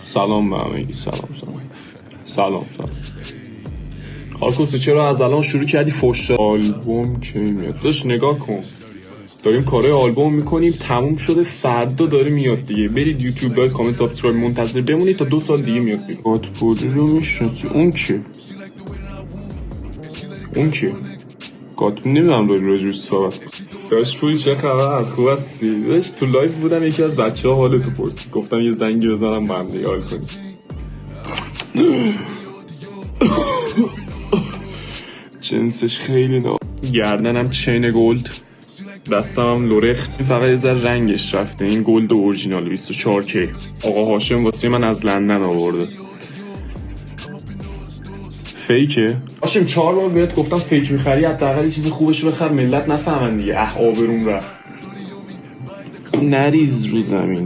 سلام به همگی. سلام. آرکوس چرا از الان شروع کردی فوش آلبوم کی میاد؟ داشت نگاه کن، داریم کارهای آلبوم میکنیم، تموم شده، فردا داره میاد دیگه. برید یوتیوب، لایک، کامنت، سابسکرایب، منتظر بمونید تا 2 سال دیگه میاد بیرون. گاتپوری رو میشناسی؟ اون کی؟ گاتپوری نمیدونم داری راجبش صحبت. داشت پوری چه خبر؟ خوب هستی؟ داشت تو لایف بودم، یکی از بچه ها حالتو پرسید، گفتم یه زنگی بزنم با هم دیگه حال کنیم. جنسش خیلی گردنم چین گلد، دستم هم لورکس، فقط یه ذره رنگش رفته. این گلد اورجینال 24K آقا هاشم واسه من از لندن آورده. فیکه؟ هاشم 4 بار بهت گفتم فیک میخری حداقل یه چیز خوبش بخر، ملت نفهمن دیگه. آبروم رفت. نریز رو زمین.